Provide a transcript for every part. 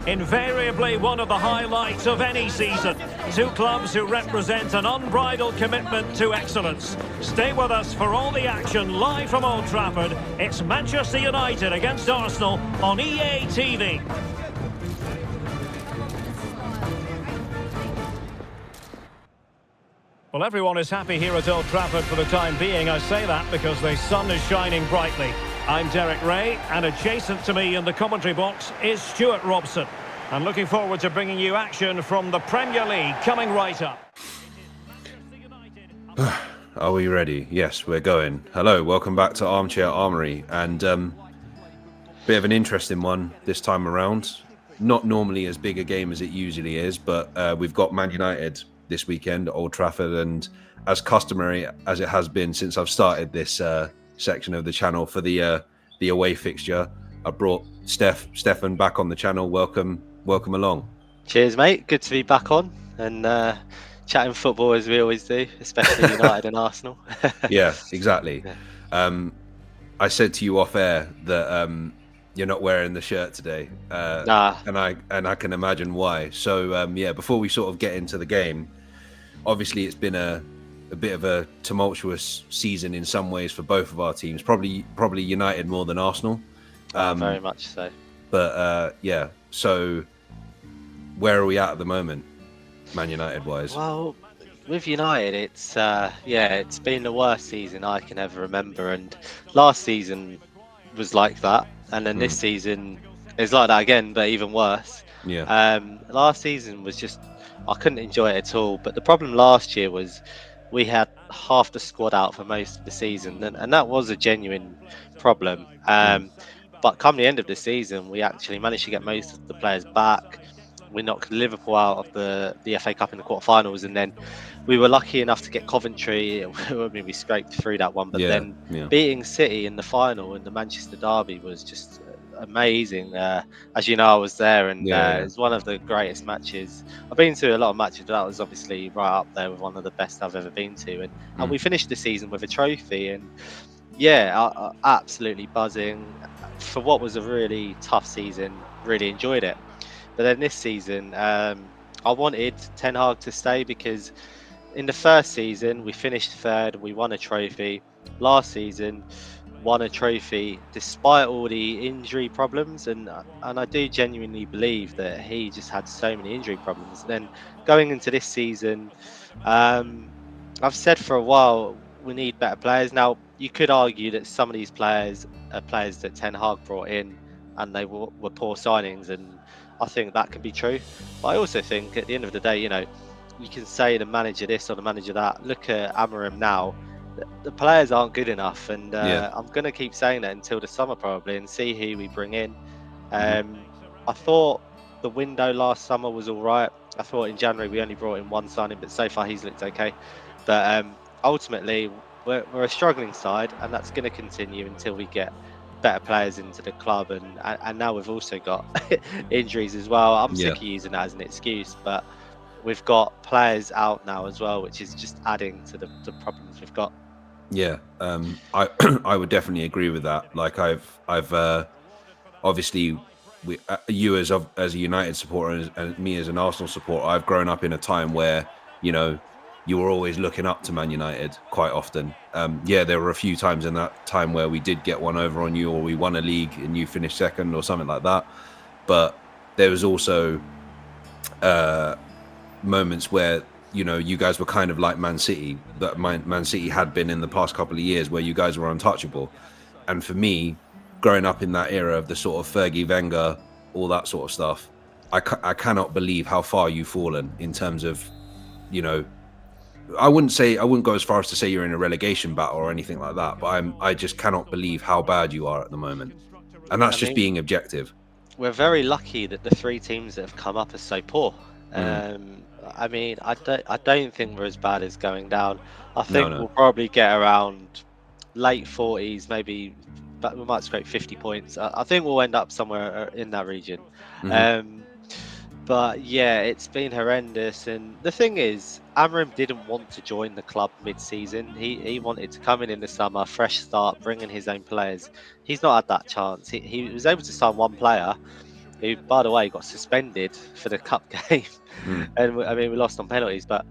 Invariably one of the highlights of any season. Two clubs who represent an unbridled commitment to excellence. Stay with us for all the action live from Old Trafford. It's Manchester United against Arsenal on EA TV. Well, everyone is happy here at Old Trafford for the time being. I say that because the sun is shining brightly. I'm Derek Ray, and adjacent to me in the commentary box is Stuart Robson. I'm looking forward to bringing you action from the Premier League coming right up. Are we ready? Yes, we're going. Hello, welcome back to Armchair Armory, and bit of an interesting one this time around. Not normally as big a game as it usually is, but we've got Man United this weekend at Old Trafford, and as customary as it has been since I've started this section of the channel for the away fixture, I brought Stefan back on the channel. Welcome along. Cheers, mate. Good to be back on and chatting football as we always do, especially United and Arsenal. Yeah, exactly. I said to you off air that you're not wearing the shirt today, Nah. and I can imagine why. So yeah, before we sort of get into the game, obviously it's been a bit of a tumultuous season in some ways for both of our teams. Probably United more than Arsenal. Very much so. But yeah, so where are we at the moment, Man United wise? Well, with United, it's it's been the worst season I can ever remember, and last season was like that, and then this season is like that again, but even worse. Yeah. Last season was just, I couldn't enjoy it at all. But the problem last year was we had half the squad out for most of the season, and that was a genuine problem. But come the end of the season, we actually managed to get most of the players back. We knocked Liverpool out of the FA Cup in the quarterfinals, and then we were lucky enough to get Coventry. I mean, we scraped through that one, but then beating City in the final in the Manchester derby was just amazing. As you know, I was there, and it was one of the greatest matches. I've been to a lot of matches, but that was obviously right up there with one of the best I've ever been to. And we finished the season with a trophy, and absolutely buzzing. For what was a really tough season, really enjoyed it. But then this season, I wanted Ten Hag to stay because in the first season we finished third, we won a trophy. Last season, won a trophy despite all the injury problems, and I do genuinely believe that he just had so many injury problems. Then going into this season, I've said for a while we need better players. Now you could argue that some of these players are players that Ten Hag brought in and they were poor signings, and I think that could be true. But I also think at the end of the day, you know, you can say the manager this or the manager that. Look at Amorim now. The players aren't good enough, and I'm going to keep saying that until the summer probably, and see who we bring in. I thought the window last summer was all right. I thought in January we only brought in one signing, but so far he's looked okay. But ultimately, we're a struggling side, and that's going to continue until we get better players into the club, and now we've also got injuries as well. I'm sick of using that as an excuse, but we've got players out now as well, which is just adding to the problems we've got. Yeah, I would definitely agree with that. Like I've obviously, you as a United supporter and me as an Arsenal supporter, I've grown up in a time where, you know, you were always looking up to Man United quite often. There were a few times in that time where we did get one over on you, or we won a league and you finished second or something like that. But there was also moments where, you know, you guys were kind of like Man City, that Man City had been in the past couple of years, where you guys were untouchable. And for me, growing up in that era of the sort of Fergie, Wenger, all that sort of stuff, I cannot believe how far you've fallen in terms of, you know, I wouldn't go as far as to say you're in a relegation battle or anything like that, but I just cannot believe how bad you are at the moment. And that's just being objective. We're very lucky that the three teams that have come up are so poor. I mean, I don't think we're as bad as going down. I think we'll probably get around late 40s, maybe, but we might scrape 50 points. I think we'll end up somewhere in that region. But yeah, it's been horrendous. And the thing is, Amram didn't want to join the club mid-season. He wanted to come in the summer, fresh start, bring in his own players. He's not had that chance. He was able to sign one player who, by the way, got suspended for the cup game. And I mean, we lost on penalties, but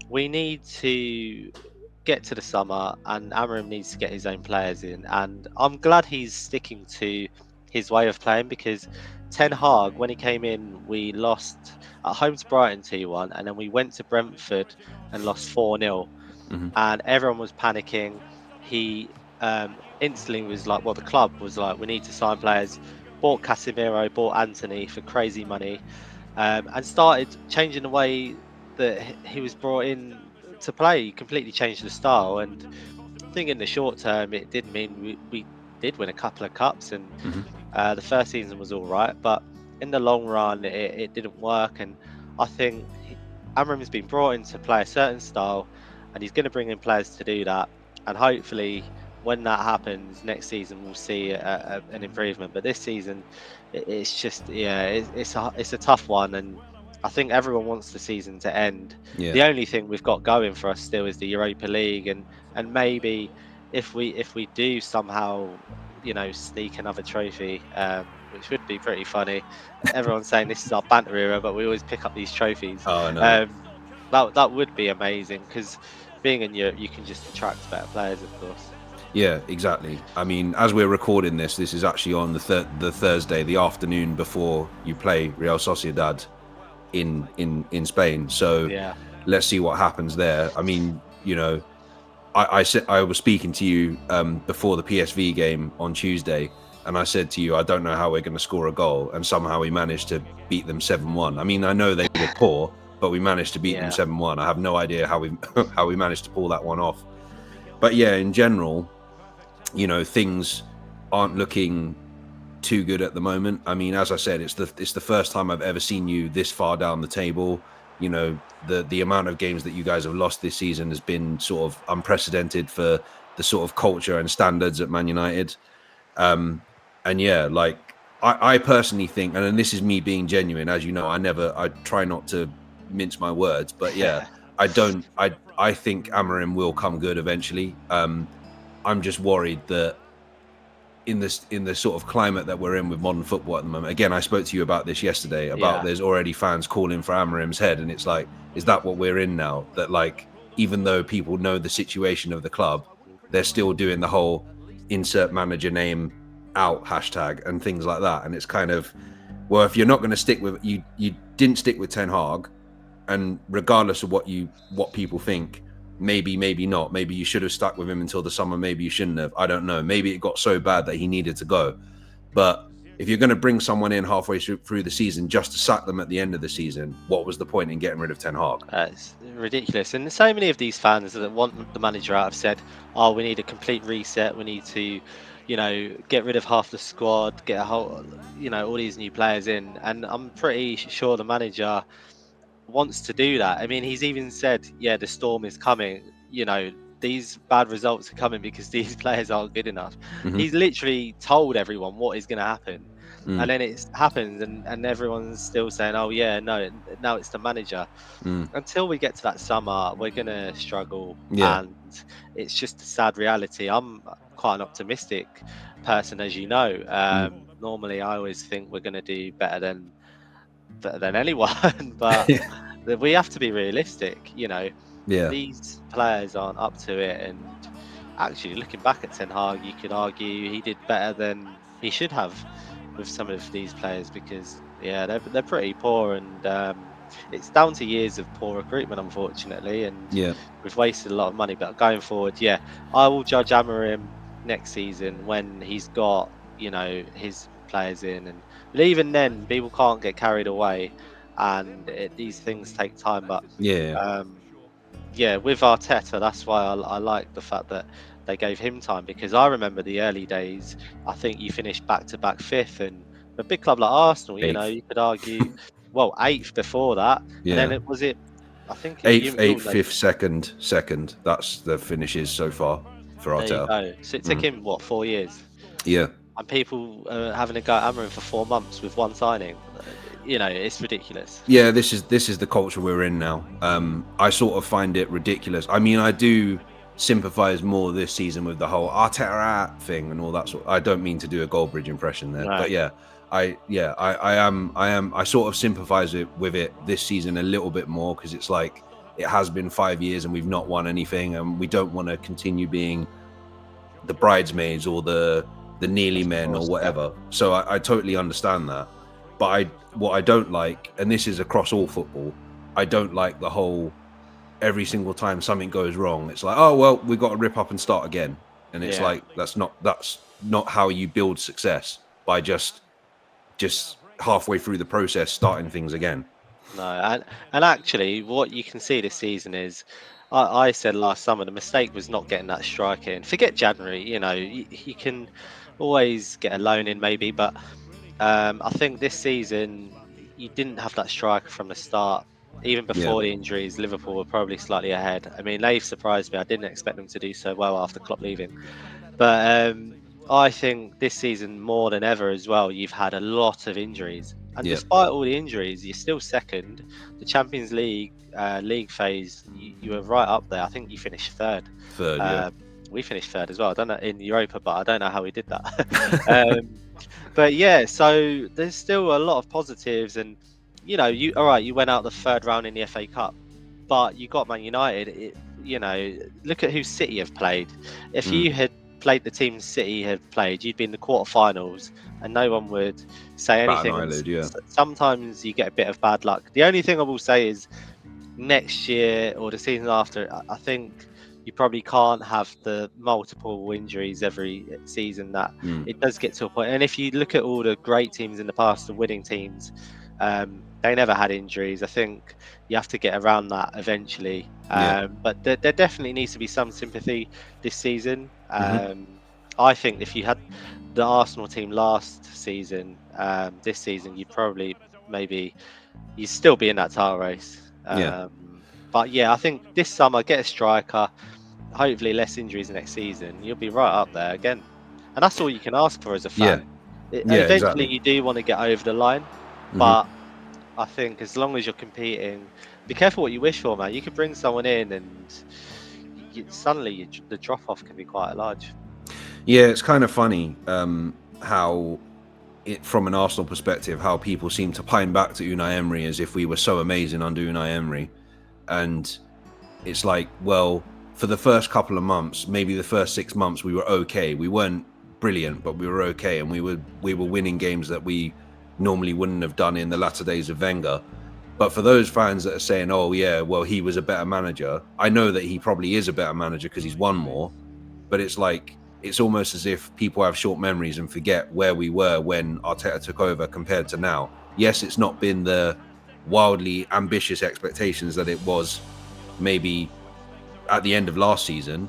we need to get to the summer, and Amram needs to get his own players in. And I'm glad he's sticking to his way of playing, because Ten Hag, when he came in, we lost at home to Brighton 2-1, and then we went to Brentford and lost 4-0, and everyone was panicking. He instantly was like, well, the club was like, we need to sign players. Bought Casemiro, bought Anthony for crazy money, and started changing the way that he was brought in to play. He completely changed the style, and I think in the short term it did mean we did win a couple of cups, and the first season was all right, but in the long run it didn't work. And I think Amram's been brought in to play a certain style, and he's going to bring in players to do that, and hopefully when that happens next season we'll see an improvement. But this season it's just it's a tough one, and I think everyone wants the season to end. Yeah. The only thing we've got going for us still is the Europa League, and maybe if we do somehow, sneak another trophy, which would be pretty funny. Everyone's saying this is our banter era, but we always pick up these trophies. Oh no. That would be amazing, because being in Europe, you can just attract better players, of course. Yeah, exactly. I mean, as we're recording this is actually on the Thursday, the afternoon before you play Real Sociedad in Spain. So Yeah. let's see what happens there. I mean, I said, I was speaking to you before the PSV game on Tuesday, and I said to you, I don't know how we're going to score a goal, and somehow we managed to beat them 7-1. I mean, I know they were poor, but we managed to beat them 7-1. I have no idea how we managed to pull that one off. But yeah, in general, things aren't looking too good at the moment. I mean, as I said, it's the first time I've ever seen you this far down the table. The amount of games that you guys have lost this season has been sort of unprecedented for the sort of culture and standards at Man United. And yeah, like I personally think, and this is me being genuine, as you know, I try not to mince my words, but yeah, I think Amorim will come good eventually. I'm just worried that in the sort of climate that we're in with modern football at the moment. Again, I spoke to you about this yesterday, about there's already fans calling for Amorim's head, and it's like, is that what we're in now? That like, even though people know the situation of the club, they're still doing the whole insert manager name out hashtag and things like that. And it's kind of, well, if you're not going to stick with, you didn't stick with Ten Hag, and regardless of what people think, maybe not, maybe you should have stuck with him until the summer, maybe you shouldn't have, I don't know, maybe it got so bad that he needed to go. But if you're going to bring someone in halfway through the season just to sack them at the end of the season, what was the point in getting rid of Ten Hag? It's ridiculous. And so many of these fans that want the manager out have said, oh, we need a complete reset, we need to get rid of half the squad, get a whole all these new players in. And I'm pretty sure the manager wants to do that. I mean, he's even said, yeah, the storm is coming, these bad results are coming because these players aren't good enough. He's literally told everyone what is going to happen, and then it happens, and everyone's still saying, oh yeah, no, now it's the manager. Until we get to that summer, we're going to struggle, and it's just a sad reality. I'm quite an optimistic person, as you know. Normally I always think we're going to do better than anyone, but we have to be realistic. These players aren't up to it, and actually looking back at Ten Hag, you could argue he did better than he should have with some of these players, because they're pretty poor, and it's down to years of poor recruitment, unfortunately, and we've wasted a lot of money. But going forward, I will judge Amorim next season when he's got his players in, and even then people can't get carried away, and these things take time. But with Arteta, that's why I like the fact that they gave him time, because I remember the early days. I think you finished back-to-back fifth, and a big club like Arsenal, you could argue, well, eighth before that, and then I think eighth, fifth, second. That's the finishes so far for Arteta. So it took him 4 years? Yeah. And people having a go at Amorim for 4 months with one signing. it's ridiculous. Yeah, this is the culture we're in now. I sort of find it ridiculous. I mean, I do sympathise more this season with the whole Arteta thing and all that sort. I don't mean to do a Goldbridge impression there, No. but I sort of sympathise with it this season a little bit more, because it's like it has been 5 years and we've not won anything, and we don't want to continue being the bridesmaids or the nearly men or whatever. So I totally understand that. But what I don't like, and this is across all football, I don't like the whole every single time something goes wrong, it's like, oh well, we've got to rip up and start again. And it's like that's not how you build success, by just halfway through the process starting things again. No, and actually, what you can see this season is, I said last summer the mistake was not getting that striker in. Forget January, you can always get a loan in maybe, but I think this season you didn't have that striker from the start. Even before the injuries, Liverpool were probably slightly ahead. I mean, they've surprised me. I didn't expect them to do so well after Klopp leaving. But I think this season, more than ever as well, you've had a lot of injuries. And despite all the injuries, you're still second. The Champions League phase, you were right up there. I think you finished third. We finished third as well. I don't know in Europa, but I don't know how we did that. But yeah, so there's still a lot of positives, and you went out the third round in the FA Cup, but you got Man United. Look at who City have played. If you had played the team City have played, you'd be in the quarterfinals, and no one would say anything. Sometimes you get a bit of bad luck. The only thing I will say is, next year or the season after, I think you probably can't have the multiple injuries every season. That it does get to a point. And if you look at all the great teams in the past, the winning teams, they never had injuries. I think you have to get around that eventually. But there definitely needs to be some sympathy this season. I think if you had the Arsenal team last season, this season, you'd probably you'd still be in that title race. But yeah, I think this summer, get a striker, hopefully less injuries next season, you'll be right up there again. And that's all you can ask for as a fan. Eventually, exactly. you do want to get over the line, but I think as long as you're competing, be careful what you wish for, man. You could bring someone in and suddenly the drop-off can be quite large. Yeah, it's kind of funny how, from an Arsenal perspective, how people seem to pine back to Unai Emery as if we were so amazing under Unai Emery. And it's like, well, for the first couple of months, maybe the first 6 months, we were okay. We weren't brilliant, but we were okay, and we were winning games that we normally wouldn't have done in the latter days of Wenger. But for those fans that are saying, oh yeah, well, he was a better manager, I know that he probably is a better manager because he's won more, but it's like, it's almost as if people have short memories and forget where we were when Arteta took over compared to now. Yes, it's not been the wildly ambitious expectations that it was maybe at the end of last season,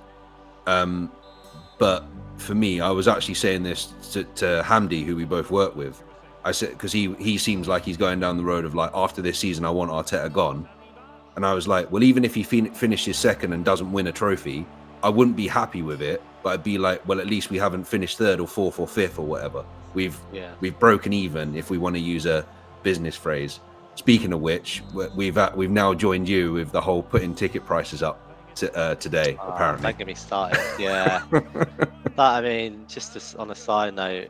but for me, I was actually saying this to Hamdi, who we both work with. I said, because he seems like he's going down the road of like, after this season I want Arteta gone, and I was like, well, even if he finishes second and doesn't win a trophy, I wouldn't be happy with it, but I'd be like, well, at least we haven't finished third or fourth or fifth or whatever. We've broken even, if we want to use a business phrase. Speaking of which, we've now joined you with the whole putting ticket prices up today, apparently. Don't get me started. Yeah. But I mean, just on a side note,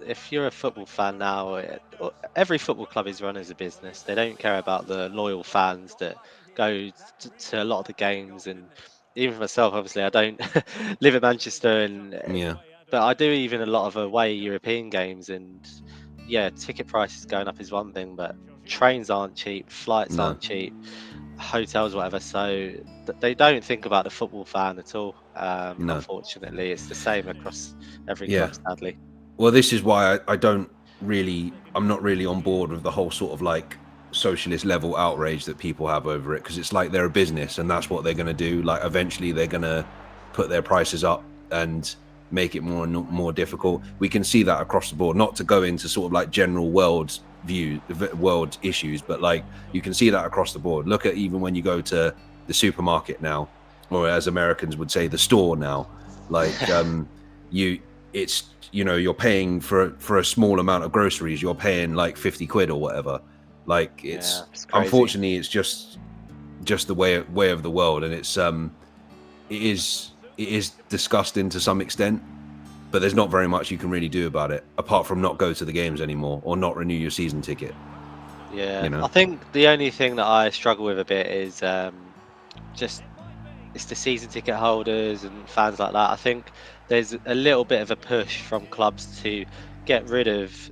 if you're a football fan now, every football club is run as a business. They don't care about the loyal fans that go to a lot of the games. And even for myself, obviously, I don't live in Manchester, but I do even a lot of away European games. And yeah, ticket prices going up is one thing, but trains aren't cheap, flights aren't cheap, hotels, whatever. So they don't think about the football fan at all. Unfortunately, it's the same across every club, sadly. Well, this is why I'm not really on board with the whole sort of like socialist level outrage that people have over it, because it's like they're a business and that's what they're going to do. Like eventually they're going to put their prices up and make it more and more difficult. We can see that across the board, not to go into sort of like general world issues, but like you can see that across the board. Look at even when you go to the supermarket now, or as Americans would say, the store now, like you're paying for a small amount of groceries, you're paying like 50 quid or whatever. Like Yeah, it's it's crazy. unfortunately it's just the way of the world, and it's it is disgusting to some extent. But there's not very much you can really do about it, apart from not go to the games anymore or not renew your season ticket. Yeah, You know. I think the only thing that I struggle with a bit is just it's the season ticket holders and fans like that. I think there's a little bit of a push from clubs to get rid of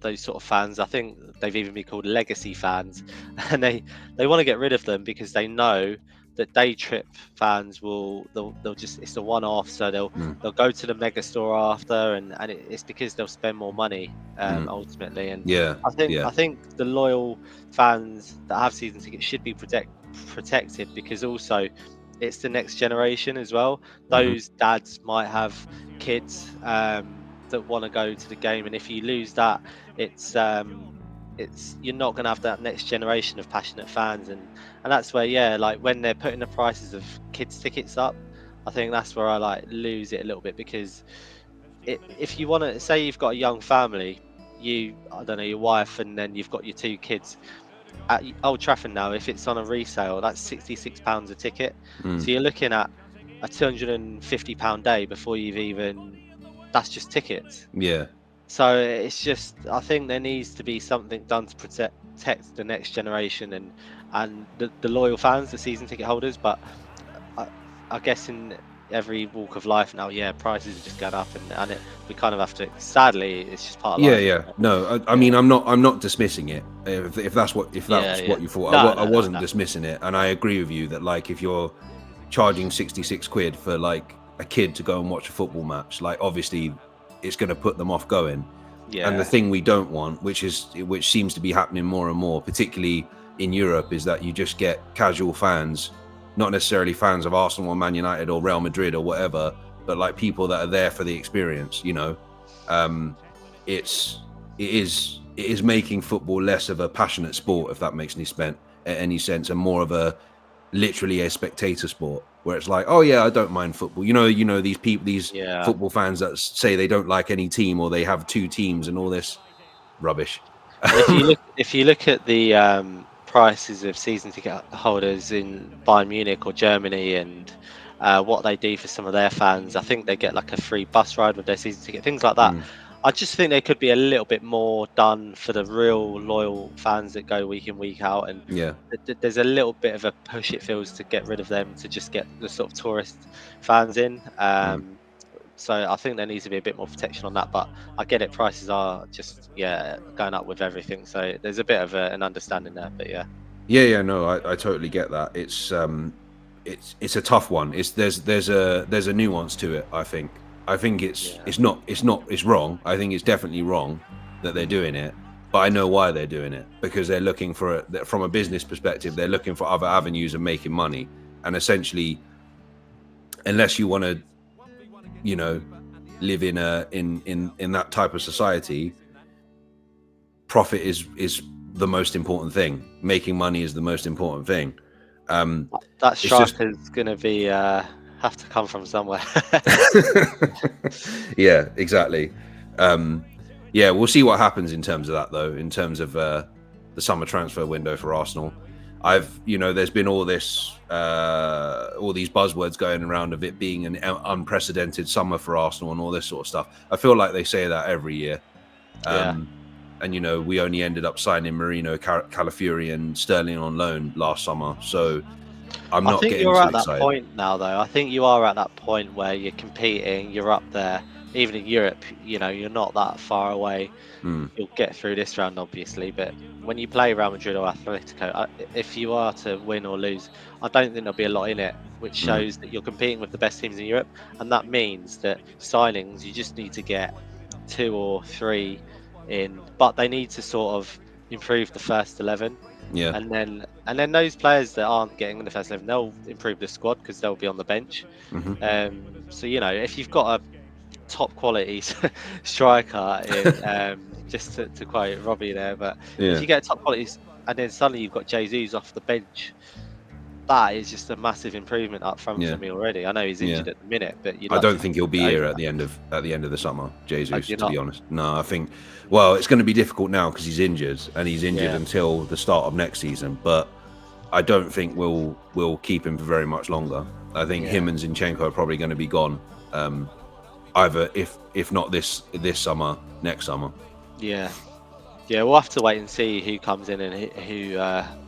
those sort of fans. I think they've even been called legacy fans, and they want to get rid of them because they know that day trip fans they'll just it's a one off, so Mm, they'll go to the mega store after, and it's because they'll spend more money mm. ultimately. And Yeah, yeah. I think the loyal fans that have season tickets should be protected because also it's the next generation as well. Hmm. Those dads might have kids that want to go to the game, and if you lose that, it's you're not going to have that next generation of passionate fans, and that's where like when they're putting the prices of kids tickets up, I think that's where I like lose it a little bit because if you want to say you've got a young family, I don't know, your wife, and then you've got your two kids at Old Trafford now, if it's on a resale, that's £66 a ticket. Mm. So you're looking at a £250 day before you've even. That's just tickets. Yeah. So it's just, I think there needs to be something done to protect the next generation and the loyal fans, the season ticket holders. But I, I guess in every walk of life now, yeah, prices have just gone up, and we kind of have to. Sadly, it's just part of Yeah, life, yeah. isn't it? No, I Yeah, mean, I'm not dismissing it. If that's yeah, yeah. what you thought, No, I no, no, wasn't no. dismissing it, and I agree with you that like if you're charging 66 quid for like a kid to go and watch a football match, like obviously it's going to put them off going. And the Yeah, thing we don't want, which seems to be happening more and more, particularly in Europe, is that you just get casual fans, not necessarily fans of Arsenal or Man United or Real Madrid or whatever, but like people that are there for the experience. Um, it is making football less of a passionate sport, if that makes any sense, and more of a literally a spectator sport where it's like, oh yeah, I don't mind football. These people, these yeah. football fans that say they don't like any team or they have two teams and all this rubbish. Well, if you look at the prices of season ticket holders in Bayern Munich or Germany, and what they do for some of their fans, I think they get like a free bus ride with their season ticket, things like that. Mm, I just think there could be a little bit more done for the real loyal fans that go week in week out, and yeah. there's a little bit of a push it feels to get rid of them to just get the sort of tourist fans in. Mm. So I think there needs to be a bit more protection on that, but I get it. Prices are just going up with everything, so there's a bit of an understanding there. But yeah, Yeah, no, I totally get that. It's a tough one. There's a nuance to it. I think yeah, it's wrong. I think it's definitely wrong that they're doing it. But I know why they're doing it, because they're looking from a business perspective. They're looking for other avenues of making money, and essentially, unless you want to, live in that type of society, profit is the most important thing. Making money is the most important thing. that It's just striker's gonna be have to come from somewhere. yeah, exactly. Yeah, we'll see what happens in terms of that, though. In terms of the summer transfer window for Arsenal, there's been all these buzzwords going around of it being an unprecedented summer for Arsenal and all this sort of stuff. I feel like they say that every year. Yeah. Um, and we only ended up signing Marino, Calafiori, and Sterling on loan last summer. So I'm I not think getting you're too at that excited. point now, though. I think you are at that point where you're competing, you're up there. Even in Europe, you're not that far away. Mm, You'll get through this round, obviously, but when you play Real Madrid or Atletico, if you are to win or lose, I don't think there'll be a lot in it, which mm, shows that you're competing with the best teams in Europe, and that means that signings you just need to get 2 or 3 in, but they need to sort of improve the first 11, yeah. and then those players that aren't getting in the first 11, they'll improve the squad because they'll be on the bench. Hmm. So if you've got a top quality striker in just to quote Robbie there, but if Yeah. you get top quality and then suddenly you've got Jesus off the bench, that is just a massive improvement up front Yeah. for me already. I know he's Yeah. injured at the minute, but you'd I like don't to think think he'll he'd be get here over at the end of the summer, that. Jesus. You're To be not. honest, no. I think, well, it's going to be difficult now because he's injured, and he's injured Yeah, until the start of next season. But I don't think we'll keep him for very much longer. I think yeah, him and Zinchenko are probably going to be gone. Either if not this summer, next summer. yeah, yeah. We'll have to wait and see who comes in and who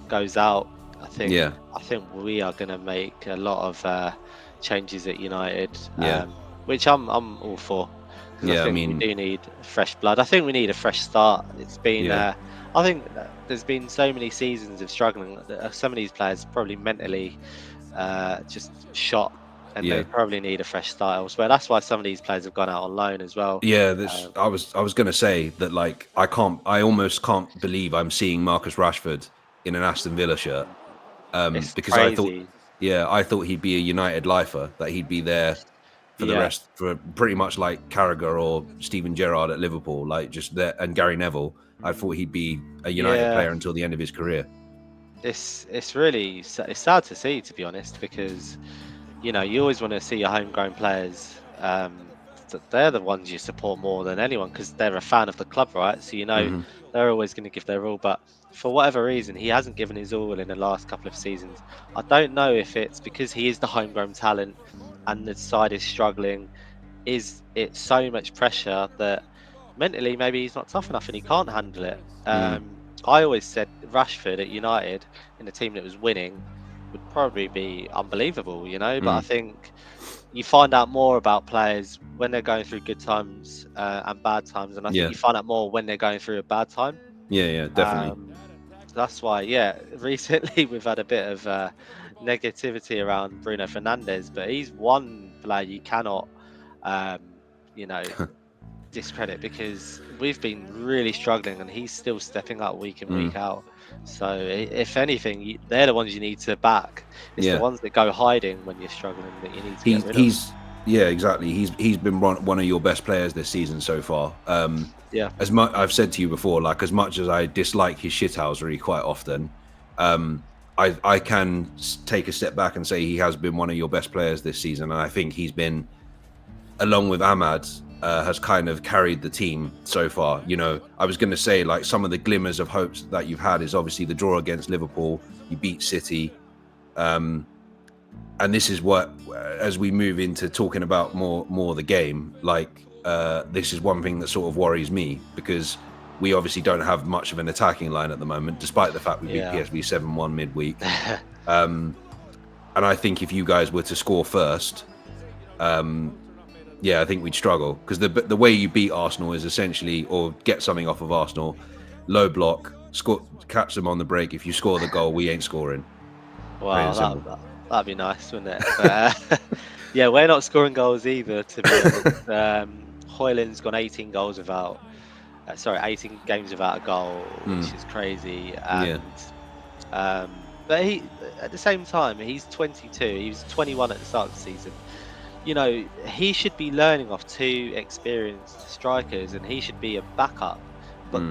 goes out. I think Yeah, I think we are going to make a lot of changes at United, yeah, which I'm all for, because I yeah. I think we mean, do need fresh blood. I think we need a fresh start. It's been yeah, I think there's been so many seasons of struggling. Some of these players probably mentally just shot, and they yeah. probably need a fresh start elsewhere. That's why some of these players have gone out on loan as well. Yeah, Um, I was gonna say that, like, I almost can't believe I'm seeing Marcus Rashford in an Aston Villa shirt. it's Because crazy. I thought he'd be a United lifer, that he'd be there for the Yeah, rest, for pretty much like Carragher or Steven Gerrard at Liverpool, like just there, and Gary Neville. I thought he'd be a United yeah. player until the end of his career. It's really it's sad to see, to be honest, because you always want to see your homegrown players. They're the ones you support more than anyone because they're a fan of the club, right? So Hmm. they're always going to give their all. But for whatever reason, he hasn't given his all in the last couple of seasons. I don't know if it's because he is the homegrown talent and the side is struggling. Is it so much pressure that mentally maybe he's not tough enough and he can't handle it? Mm, I always said Rashford at United in a team that was winning would probably be unbelievable. But I mm. think you find out more about players when they're going through good times and bad times, and I think Yeah, you find out more when they're going through a bad time. yeah, yeah, definitely. Um, that's why, yeah, recently we've had a bit of negativity around Bruno Fernandes, but he's one player you cannot, um, you know, discredit because we've been really struggling and he's still stepping up week in, Mm. week out. So, if anything, they're the ones you need to back. It's the Yeah. ones that go hiding when you're struggling that you need to get He's rid of. he's yeah, exactly. He's been one of your best players this season so far. Yeah, As much I've said to you before, like, as much as I dislike his shithousery quite often, I can take a step back and say he has been one of your best players this season, and I think he's been, along with Ahmad, has kind of carried the team so far. I was going to say, like, some of the glimmers of hopes that you've had is obviously the draw against Liverpool. You beat City. And this is what, as we move into talking about more the game, like, this is one thing that sort of worries me, because we obviously don't have much of an attacking line at the moment, despite the fact we beat yeah, PSV 7-1 midweek. And I think if you guys were to score first, yeah, I think we'd struggle, because the way you beat Arsenal is essentially, or get something off of Arsenal, low block, score, catch them on the break. If you score the goal, we ain't scoring. Plain and wow, simple. that'd be nice, wouldn't it? But, yeah, we're not scoring goals either, to be honest. Hoyland's gone 18 goals without, 18 games without a goal, which is crazy. Yeah. And but he, at the same time, he's 22. He was 21 at the start of the season. He should be learning off two experienced strikers, and he should be a backup. But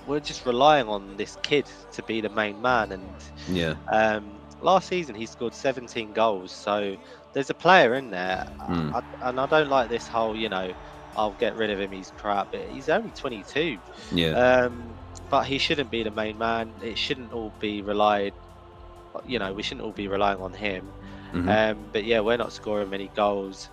we're just relying on this kid to be the main man. And Yeah. last season he scored 17 goals, so there's a player in there. And I don't like this whole, I'll get rid of him, he's crap. But he's only 22. Yeah. But he shouldn't be the main man. It shouldn't all be we shouldn't all be relying on him. But yeah, we're not scoring many goals.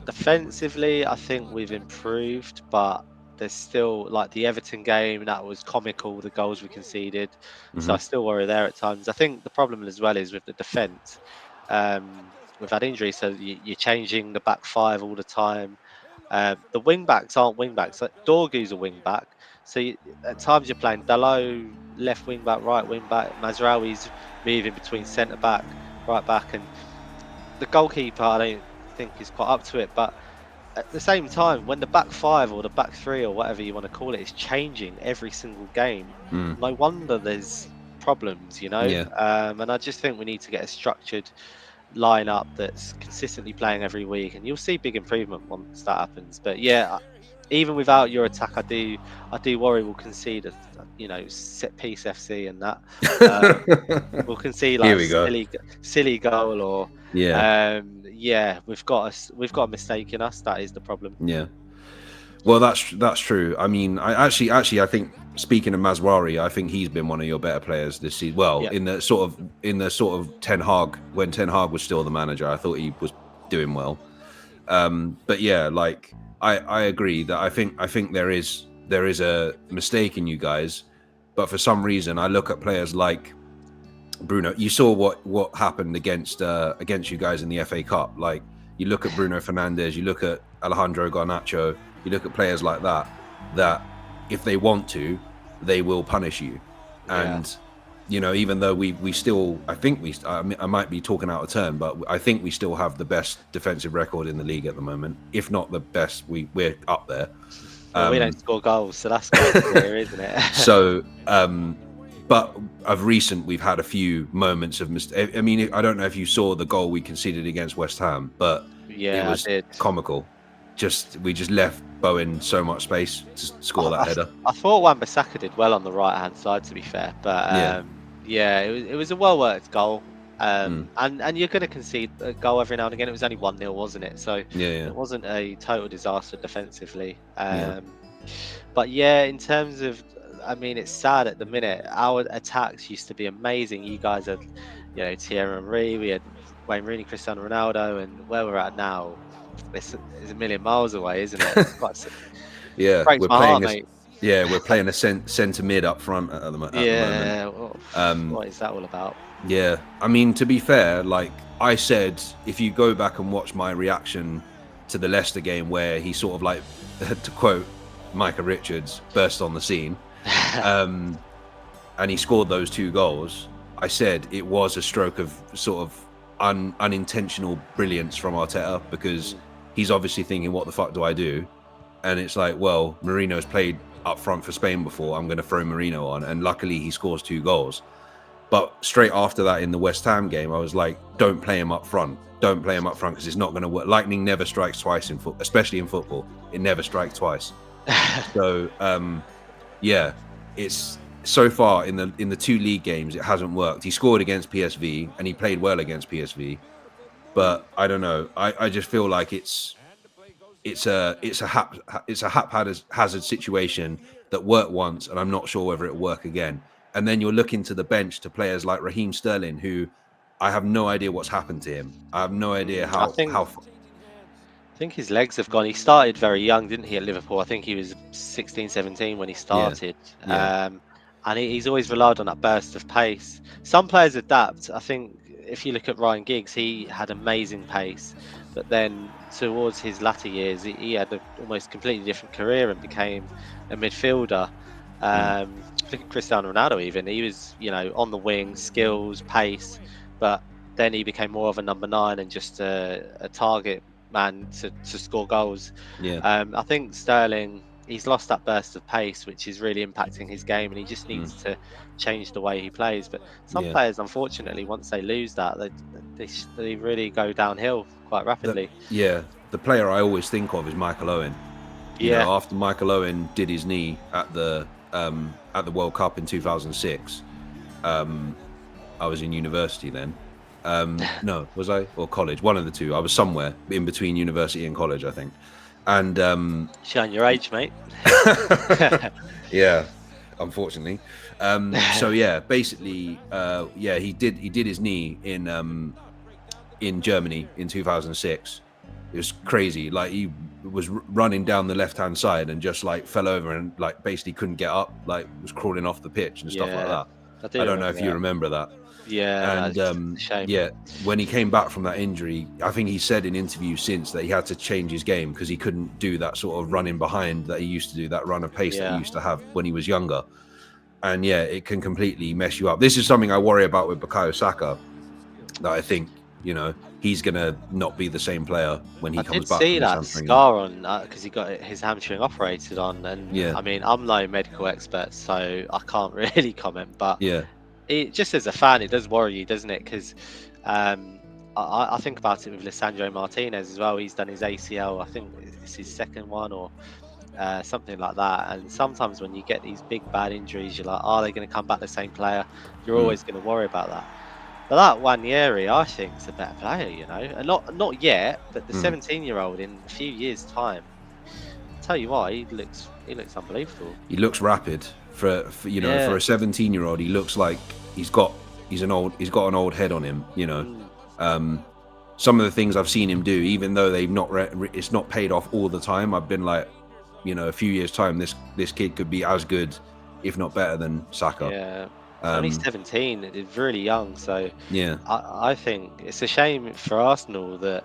Defensively, I think we've improved, but there's still, like, the Everton game, that was comical, the goals we conceded. So I still worry there at times. I think the problem as well is with the defence. We've had injuries, so you're changing the back five all the time. The wing backs aren't wing backs. Like, Dorgu's a wing back, so at times you're playing Dalot left wing back, right wing back. Mazraoui's moving between centre back, right back, and the goalkeeper, I don't think is quite up to it. But at the same time, when the back five or the back three or whatever you want to call it is changing every single game, no wonder there's problems. Yeah. And I just think we need to get a structured lineup that's consistently playing every week, and you'll see big improvement once that happens. But yeah, even without your attack, I do worry we'll concede a, set piece FC and that. We'll concede Here like we go. silly goal or Yeah. we've got a mistake in us. That is the problem. Yeah. Well, that's true. I mean, I think, speaking of Mazwari, I think he's been one of your better players this season. Well, Yeah. in the sort of Ten Hag, when Ten Hag was still the manager, I thought he was doing well. But yeah, like I agree that I think there is a mistake in you guys, but for some reason I look at players like Bruno. You saw what happened against you guys in the FA Cup. Like, you look at Bruno Fernandes, you look at Alejandro Garnacho, you look at players like that if they want to, they will punish you. And even though we still, I might be talking out of turn, but I think we still have the best defensive record in the league at the moment. If not the best, we're up there. Well, we don't score goals, so that's quite clear, isn't it? So, but of recent, we've had a few moments of mistake. I mean, I don't know if you saw the goal we conceded against West Ham, but it was comical. We just left Bowen so much space to score that header. I thought Wan-Bissaka did well on the right hand side, to be fair, but it was a well worked goal. And you're going to concede a goal every now and again. It was only 1-0, wasn't it? So it wasn't a total disaster defensively. But in terms of, I mean, it's sad at the minute. Our attacks used to be amazing. You guys had, Thierry Henry, we had Wayne Rooney, Cristiano Ronaldo, and where we're at now, it's a million miles away, isn't it? Yeah, breaks my heart, mate. Yeah, we're playing a centre mid up front at the moment. What is that all about? Yeah, I mean, to be fair, like I said, if you go back and watch my reaction to the Leicester game, where he sort of, like, to quote Micah Richards, burst on the scene, and he scored those 2 goals, I said it was a stroke of sort of unintentional brilliance from Arteta, because he's obviously thinking, what the fuck do I do? And it's like, well, Marino's played up front for Spain before, I'm going to throw Marino on, and luckily he scores 2 goals. But straight after that, in the West Ham game, I was like, don't play him up front. Don't play him up front, because it's not going to work. Lightning never strikes twice especially in football. It never strikes twice. So, it's so far in the 2 league games, it hasn't worked. He scored against PSV and he played well against PSV, but I don't know. I just feel like it's a haphazard situation that worked once, and I'm not sure whether it'll work again. And then you're looking to the bench to players like Raheem Sterling, who I have no idea what's happened to him. I have no idea how. I think his legs have gone. He started very young, didn't he, at Liverpool? I think he was 16, 17 when he started. And he's always relied on that burst of pace. Some players adapt. I think if you look at Ryan Giggs, he had amazing pace, but then towards his latter years, he had an almost completely different career and became a midfielder. Look at Cristiano Ronaldo, even. He was, on the wing, skills, pace, but then he became more of a number 9 and just a target man to score goals. I think Sterling, he's lost that burst of pace, which is really impacting his game, and he just needs to change the way he plays. But some players, unfortunately, once they lose that, they really go downhill quite rapidly. The player I always think of is Michael Owen. You know, after Michael Owen did his knee at the World Cup in 2006, I was in university then. No, was I? Or college? One of the two. I was somewhere in between university and college, I think. And showing your age, mate. Yeah, unfortunately. So basically, he did his knee in Germany in 2006. It was crazy. Like, he was running down the left-hand side and just, like, fell over and, like, basically couldn't get up. Like, was crawling off the pitch and stuff like that. I don't know if you remember that. And when he came back from that injury, I think he said in interviews since that he had to change his game because he couldn't do that sort of running behind that he used to do, that run of pace that he used to have when he was younger. And it can completely mess you up. This is something I worry about with Bukayo Saka, that I think, he's gonna not be the same player when he comes back. I did see that scar on because he got his hamstring operated on, and I mean, I'm no medical expert, so I can't really comment. But it, just as a fan, it does worry you, doesn't it? Because I think about it with Lisandro Martinez as well. He's done his ACL. I think it's his second one, or something like that. And sometimes when you get these big bad injuries, you're like, are they going to come back the same player? You're always going to worry about that. But that Wanyeri, I think, is a better player, and not yet, but the 17-year-old in a few years' time. Tell you what, he looks unbelievable. He looks rapid for for a 17-year-old. He looks like he's got an old head on him. Some of the things I've seen him do, even though they've not it's not paid off all the time, I've been like, a few years' time, this kid could be as good, if not better, than Saka. Yeah, only 17. It's really young. So yeah, I think it's a shame for Arsenal that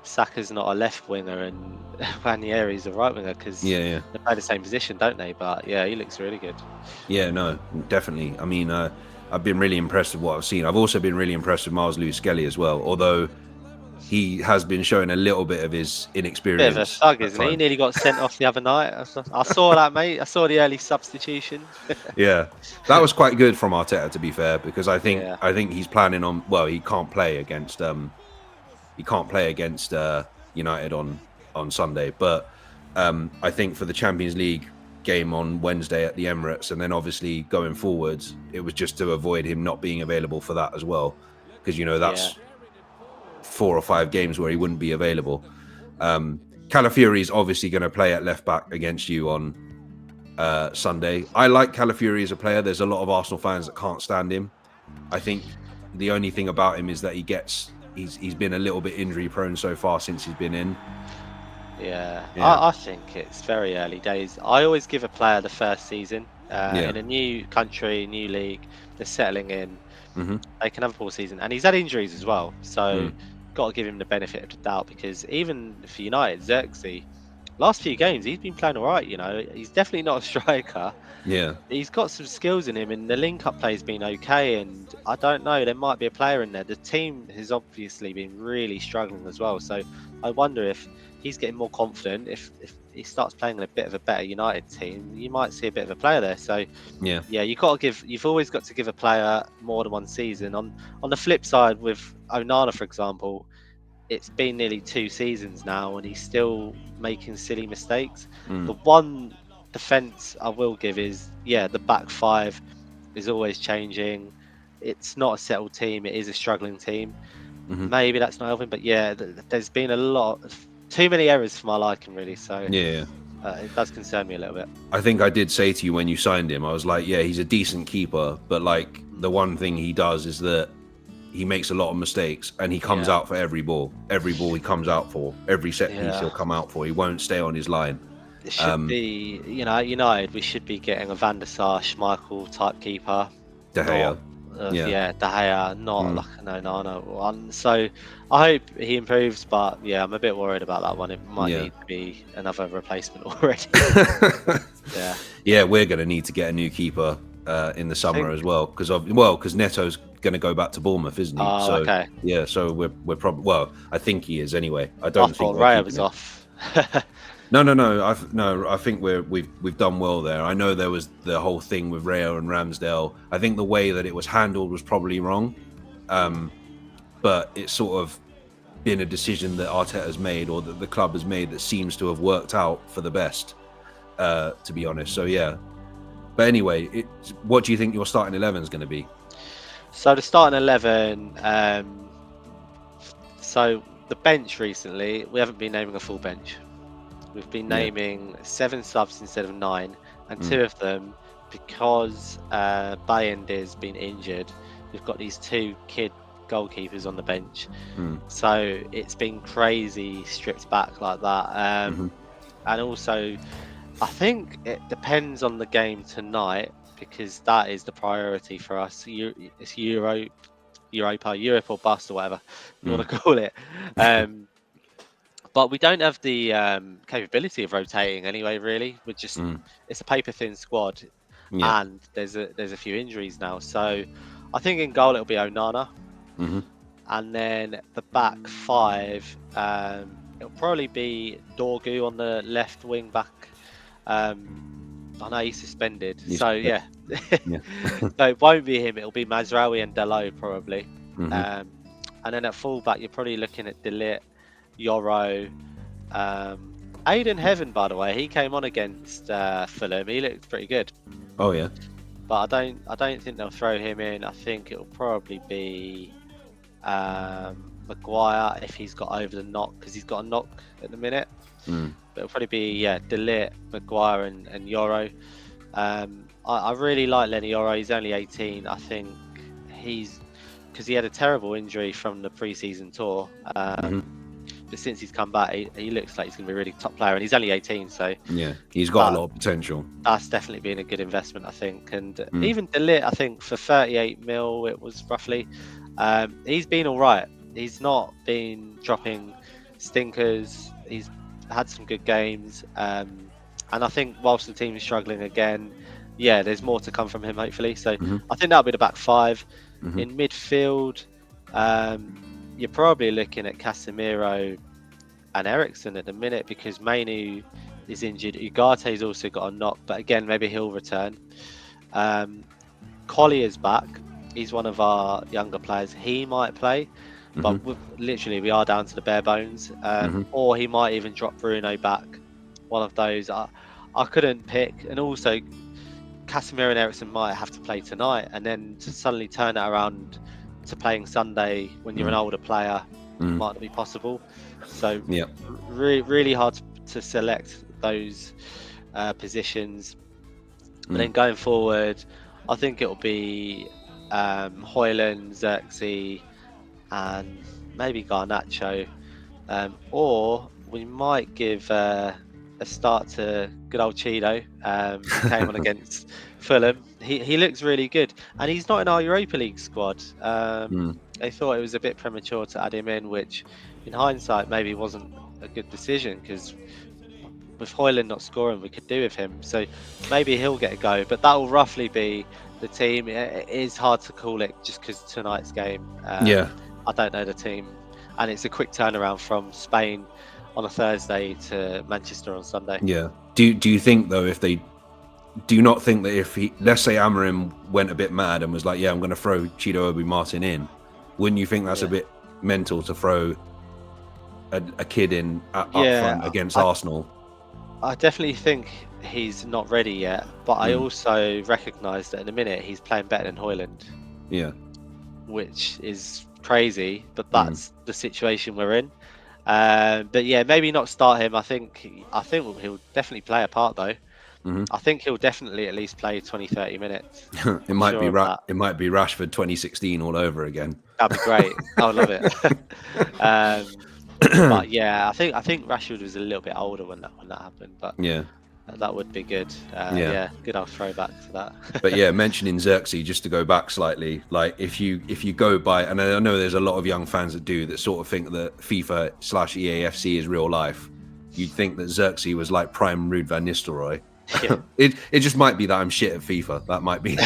Saka's not a left winger and Wanyeri's a right winger, because yeah, they play the same position, don't they? But yeah, he looks really good. Yeah, no, definitely. I mean, I've been really impressed with what I've seen. I've also been really impressed with Miles Lewis-Skelly as well, although he has been showing a little bit of his inexperience. Bit of a thug, isn't he? He nearly got sent off the other night. I saw that, mate. I saw the early substitution. Yeah, that was quite good from Arteta, to be fair, because I think he's planning on. Well, he can't play against United on Sunday, but I think for the Champions League game on Wednesday at the Emirates, and then obviously going forwards, it was just to avoid him not being available for that as well, because that's 4 or 5 games where he wouldn't be available. Calafiori is obviously going to play at left back against you on Sunday. I like Calafiori as a player. There's a lot of Arsenal fans that can't stand him. I think the only thing about him is that he's been a little bit injury prone so far since he's been in. Yeah. I think it's very early days. I always give a player the first season in a new country, new league. They're settling in. They can have a poor season, and he's had injuries as well, so got to give him the benefit of the doubt, because even for United, Xerxes, last few games he's been playing all right. He's definitely not a striker. Yeah, he's got some skills in him, and the link-up play's been okay. And I don't know, there might be a player in there. The team has obviously been really struggling as well, so I wonder if he's getting more confident. If he starts playing in a bit of a better United team, you might see a bit of a player there. So yeah, you've always got to give a player more than one season. On the flip side, with Onana, for example, it's been nearly 2 seasons now, and he's still making silly mistakes. The one defense I will give is the back 5 is always changing. It's not a settled team, it is a struggling team. Maybe that's not helping, but there's been too many errors for my liking, really. So it does concern me a little bit. I think I did say to you when you signed him, I was like, he's a decent keeper, but like the one thing he does is that he makes a lot of mistakes, and he comes out for every ball he comes out for, every set piece he'll come out for. He won't stay on his line. It should be, at United, we should be getting a Van der Sar, Schmeichel type keeper. De Gea. De Gea, not like an Onana one. So I hope he improves, but I'm a bit worried about that one. It might need to be another replacement already. We're going to need to get a new keeper in the summer as well, because Neto's going to go back to Bournemouth, isn't he? Okay. Yeah, so we're probably, I think he is anyway. I don't think Raya was off. No. I think we've done well there. I know there was the whole thing with Raya and Ramsdale. I think the way that it was handled was probably wrong, but it's sort of been a decision that Arteta's made, or that the club has made, that seems to have worked out for the best, to be honest. So but anyway, what do you think your starting 11 is going to be? So the starting 11, so the bench recently, we haven't been naming a full bench. We've been naming 7 subs instead of 9, and 2 of them, because Bayendir's been injured, we've got these 2 kid goalkeepers on the bench. So it's been crazy stripped back like that. And also, I think it depends on the game tonight, because that is the priority for us. It's Europe or bust, or whatever you want to call it. But we don't have the capability of rotating anyway, really. We're just it's a paper thin squad, and there's a few injuries now. So I think in goal it'll be Onana, and then the back 5, it'll probably be Dorgu on the left wing back. I know he's suspended, so it won't be him. It'll be Mazraoui and Dalot probably. And then at full back, you're probably looking at De Ligt, Yoro, Aiden Heaven, by the way, he came on against Fulham. He looked pretty good, Oh yeah. but I don't think they'll throw him in. I think it'll probably be Maguire if he's got over the knock, because he's got a knock at the minute. Mm. But it'll probably be Delit, Maguire, and Yoro. I really like Lenny Yoro. He's only 18. I think because he had a terrible injury from the pre-season tour. But since he's come back, he looks like he's going to be a really top player, and he's only 18, so Yeah, he's got a lot of potential. that's definitely been a good investment, I think. And even Delit, I think for 38 mil, it was roughly. He's been all right. He's not been dropping stinkers. He's had some good games, and I think whilst the team is struggling again, there's more to come from him, hopefully. So I think that'll be the back five. In midfield, you're probably looking at Casemiro and Eriksen at the minute, because Mainu is injured. Ugate's also got a knock, but again, maybe he'll return. Collier's back. He's one of our younger players. He might play, but literally we are down to the bare bones. Or he might even drop Bruno back. One of those. I couldn't pick. And also, Casemiro and Eriksen might have to play tonight, and then to suddenly turn it around to playing Sunday when you're an older player might not be possible. So really hard to select those positions. But then going forward, I think it'll be Højlund, Xerxes, and maybe Garnacho, or we might give a start to good old Cheeto. He came on against Fulham. He looks really good, and he's not in our Europa League squad. They thought it was a bit premature to add him in, which in hindsight maybe wasn't a good decision, because with Højlund not scoring, we could do with him. So maybe he'll get a go, but that will roughly be the team. It is hard to call it just because tonight's game. I don't know the team, and it's a quick turnaround from Spain on a Thursday to Manchester on Sunday. Yeah. Do you think though, do you not think that if let's say Amorim went a bit mad and was like, I'm going to throw Chido Obi Martin in, wouldn't you think that's a bit mental to throw a kid in up front against Arsenal? I definitely think he's not ready yet, but I also recognise that in a minute he's playing better than Højlund. Yeah. Which is crazy, but that's the situation we're in. But maybe not start him. I think he'll definitely play a part though. I think he'll definitely at least play 20-30 minutes. It might be Rashford 2016 all over again. That'd be great. I would love it. But I think Rashford was a little bit older when that happened. But that would be good. Good old throwback to that. But mentioning Xerxes, just to go back slightly, like if you go by, and I know there's a lot of young fans that sort of think that FIFA/EAFC is real life. You'd think that Xerxes was like prime Ruud van Nistelrooy. It just might be that I'm shit at FIFA. That might be.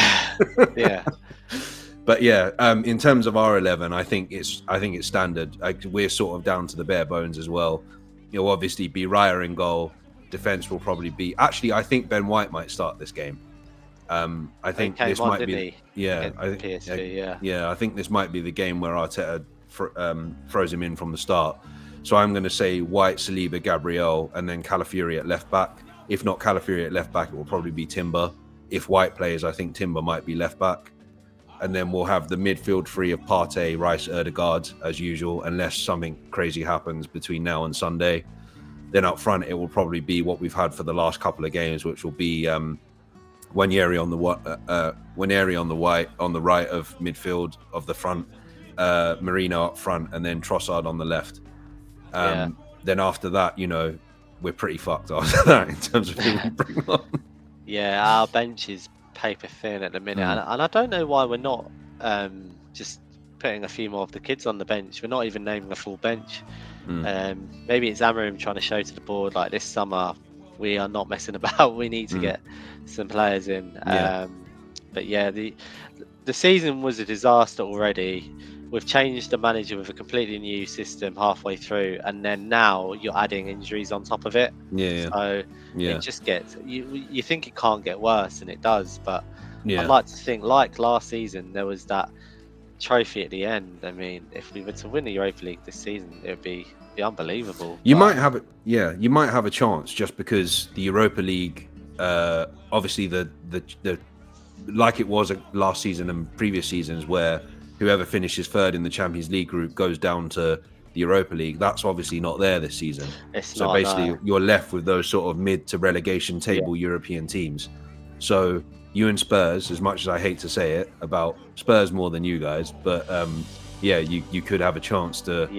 But in terms of our 11, I think it's standard. We're sort of down to the bare bones as well. You'll obviously be Raya in goal. Defense will probably be. Actually, I think Ben White might start this game. I think this might be. I think this might be the game where Arteta throws him in from the start. So I'm going to say White, Saliba, Gabriel, and then Calafiori at left back. If not Calafiori at left back, it will probably be Timber. If White plays, I think Timber might be left back. And then we'll have the midfield three of Partey, Rice, Ødegaard, as usual, unless something crazy happens between now and Sunday. Then up front, it will probably be what we've had for the last couple of games, which will be Nwaneri on the right of midfield of the front, Marino up front, and then Trossard on the left. Then after that, we're pretty fucked after that in terms of who we bring on. Our bench is paper thin at the minute, and I don't know why we're not just putting a few more of the kids on the bench. We're not even naming a full bench. Maybe it's Amorim trying to show to the board like this summer we are not messing about. We need to get some players in. But the season was a disaster already. We've changed the manager with a completely new system halfway through, and then now you're adding injuries on top of it. So it just gets you think it can't get worse, and it does. But I'd like to think, like last season, there was that trophy at the end. I mean, if we were to win the Europa League this season, it would be unbelievable. You might have it. Yeah, you might have a chance just because the Europa League, obviously the like it was last season and previous seasons, where whoever finishes third in the Champions League group goes down to the Europa League. That's obviously not there this season. So basically, you're left with those sort of mid to relegation table European teams. So you and Spurs, as much as I hate to say it about Spurs more than you guys, but yeah, you could have a chance to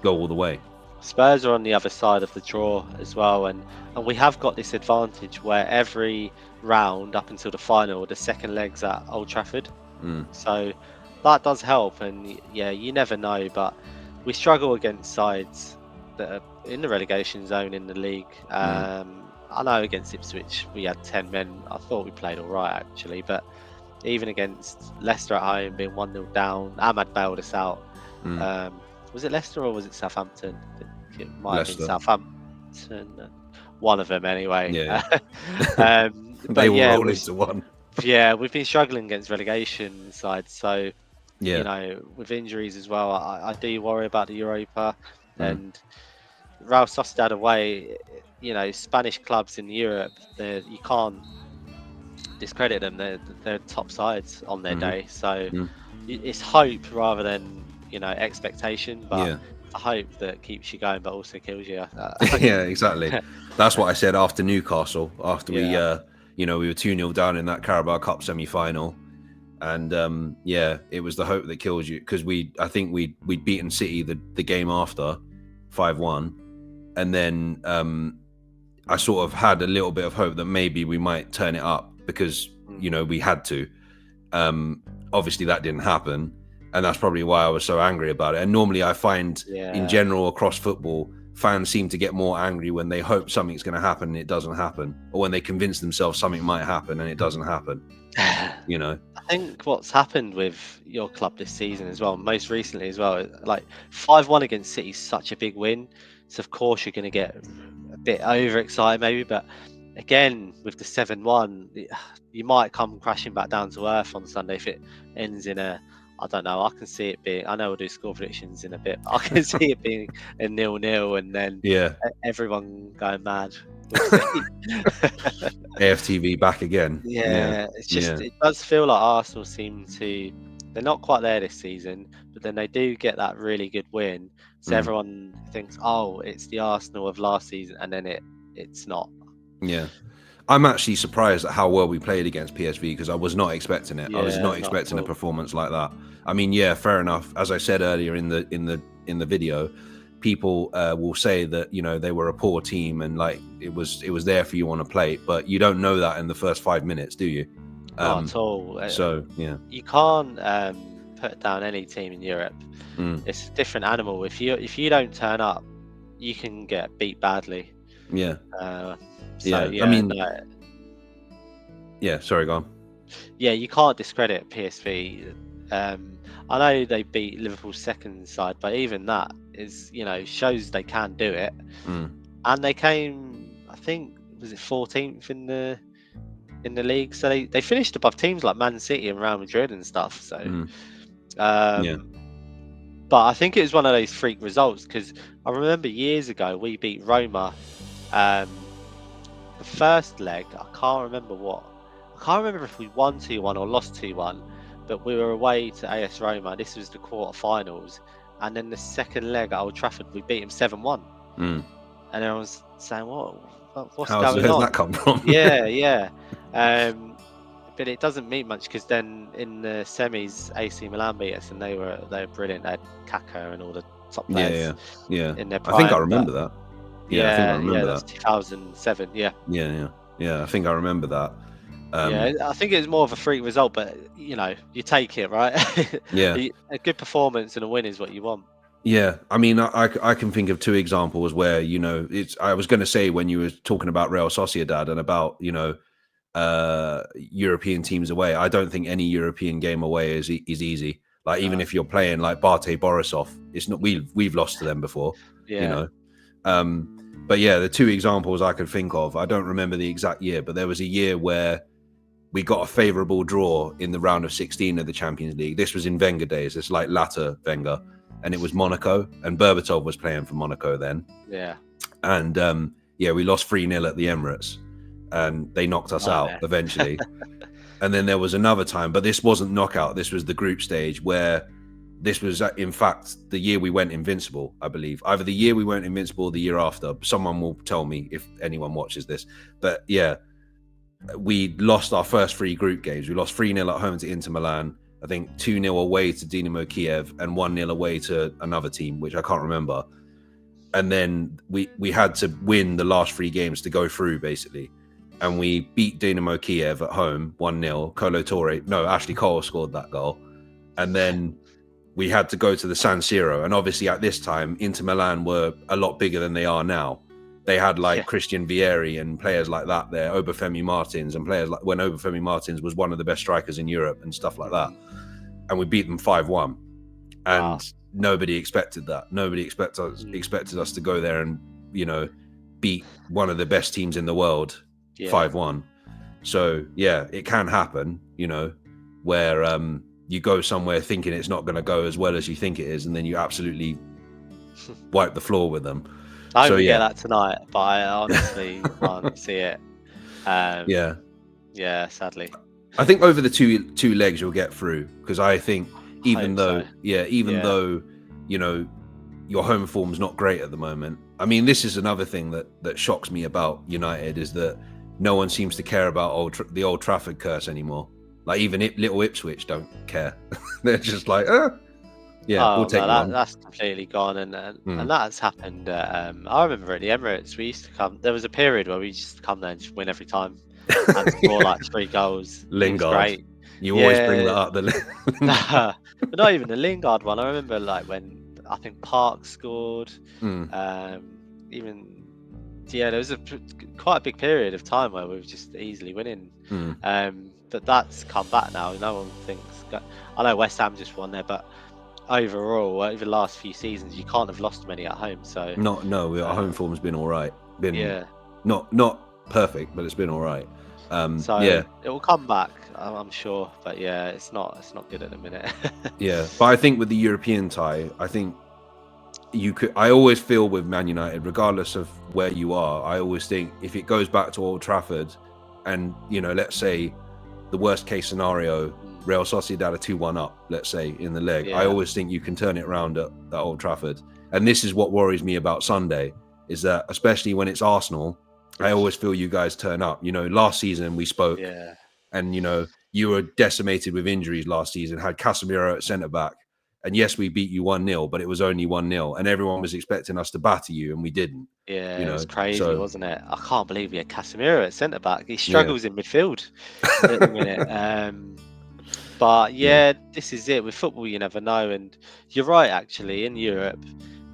go all the way. Spurs are on the other side of the draw as well, and we have got this advantage where every round up until the final, the second leg's at Old Trafford. So that does help, and yeah, you never know, but we struggle against sides that are in the relegation zone in the league. I know against Ipswich we had 10 men. I thought we played all right actually, but even against Leicester at home, being 1-0 down, Ahmad bailed us out. Was it Leicester or was it Southampton? I think it might have been Southampton. One of them anyway. They will roll into one. Yeah, we've been struggling against relegation sides, so you know, with injuries as well, I do worry about the Europa. And Real Sociedad away, you know, Spanish clubs in Europe, you can't discredit them. They're top sides on their day, so it's hope rather than, you know, expectation, but a hope that keeps you going but also kills you. Yeah, exactly. That's what I said after Newcastle, after we you know, we were 2-0 down in that Carabao Cup semi-final, and yeah, it was the hope that kills you, because I think we'd beaten City the game after 5-1, and then I sort of had a little bit of hope that maybe we might turn it up, because you know, we had to. Obviously that didn't happen, and that's probably why I was so angry about it. And normally I find in general across football, fans seem to get more angry when they hope something's going to happen and it doesn't happen, or when they convince themselves something might happen and it doesn't happen. You know, I think what's happened with your club this season as well, most recently as well, like 5-1 against City is such a big win, so of course you're going to get a bit overexcited maybe, but again with the 7-1, you might come crashing back down to earth on Sunday if it ends in a, I don't know, I can see it being, I know we'll do score predictions in a bit, but I can see it being a 0-0 and then everyone going mad. AFTV back again. It's just, it does feel like Arsenal seem to, they're not quite there this season, but then they do get that really good win. So everyone thinks, oh, it's the Arsenal of last season, and then it's not. Yeah. I'm actually surprised at how well we played against PSV, because I was not expecting it. I was not expecting a performance like that. I mean, yeah, fair enough. As I said earlier in the video, people will say that, you know, they were a poor team and like it was there for you on a plate, but you don't know that in the first 5 minutes, do you? Not at all. So yeah, you can't put down any team in Europe. It's a different animal. If you don't turn up, you can get beat badly. Yeah. I mean, sorry, go on. Yeah, you can't discredit PSV. I know they beat Liverpool's second side, but even that is, you know, shows they can do it. And they came, I think, was it 14th in the league? So they finished above teams like Man City and Real Madrid and stuff. So, but I think it was one of those freak results, because I remember years ago we beat Roma. The first leg, I can't remember if we won 2-1 or lost 2-1, but we were away to AS Roma. This was the quarterfinals, and then the second leg at Old Trafford, we beat him 7-1. And I was saying, what's going on? Where's that come from? But it doesn't mean much, because then in the semis, AC Milan beat us, and they were brilliant. They had Kaka and all the top players. In their prime, I think I remember that. I think I remember that. 2007. Yeah. I think I remember that. I think it's more of a freak result, but you know, you take it, right? A good performance and a win is what you want. Yeah, I mean, I can think of two examples where, you know, I was going to say, when you were talking about Real Sociedad and about, you know, European teams away, I don't think any European game away is easy. Like, even if you're playing like Bate Borisov, it's not, we've lost to them before, you know. But yeah, the two examples I could think of, I don't remember the exact year, but there was a year where we got a favourable draw in the round of 16 of the Champions League. This was in Wenger days. It's like latter Wenger, and it was Monaco, and Berbatov was playing for Monaco then. Yeah. And we lost 3-0 at the Emirates, and they knocked us out eventually. And then there was another time, but this wasn't knockout. This was the group stage, where this was, in fact, the year we went invincible, I believe. Either the year we went invincible or the year after. Someone will tell me if anyone watches this. But yeah, we lost our first 3 group games. We lost 3-0 at home to Inter Milan, I think 2-0 away to Dinamo Kiev, and 1-0 away to another team, which I can't remember. And then we had to win the last 3 games to go through, basically. And we beat Dinamo Kiev at home 1-0. Ashley Cole scored that goal. And then we had to go to the San Siro. And obviously at this time, Inter Milan were a lot bigger than they are now. They had Christian Vieri and players like that there, Obafemi Martins, and players like when Obafemi Martins was one of the best strikers in Europe and stuff like that. And we beat them 5-1. And nobody expected that. Nobody expected us to go there and, beat one of the best teams in the world 5-1. So yeah, it can happen, where you go somewhere thinking it's not going to go as well as you think it is, and then you absolutely wipe the floor with them. I hope we get that tonight, but I honestly can't see it. Yeah, sadly. I think over the two legs you'll get through, because I think even though your home form's not great at the moment. I mean, this is another thing that shocks me about United, is that no one seems to care about the Old Trafford curse anymore. Like even little Ipswich don't care. They're just like, we'll take one. That's completely gone, and that's happened. I remember at the Emirates, we used to come. There was a period where we used to come there and just win every time, and score like 3 goals. Lingard, great. You always bring that up. But not even the Lingard one. I remember like when I think Park scored. There was quite a big period of time where we were just easily winning. But that's come back now. No one thinks. I know West Ham just won there, but overall, over the last few seasons, you can't have lost many at home. So our home form's been all right. Not perfect, but it's been all right. It will come back, I'm sure. But yeah, it's not good at the minute. But I think with the European tie, I think I always feel with Man United, regardless of where you are, I always think if it goes back to Old Trafford, and let's say the worst case scenario, Real Sociedad are 2-1 up, let's say, in the leg. I always think you can turn it around at Old Trafford. And this is what worries me about Sunday, is that especially when it's Arsenal, I always feel you guys turn up. Last season we spoke, and you were decimated with injuries last season, had Casemiro at centre-back. And yes, we beat you 1-0, but it was only 1-0. And everyone was expecting us to batter you, and we didn't. Yeah, it was crazy, wasn't it? I can't believe we had Casemiro at centre-back. He struggles in midfield at the minute. But this is it. With football, you never know. And you're right, actually, in Europe,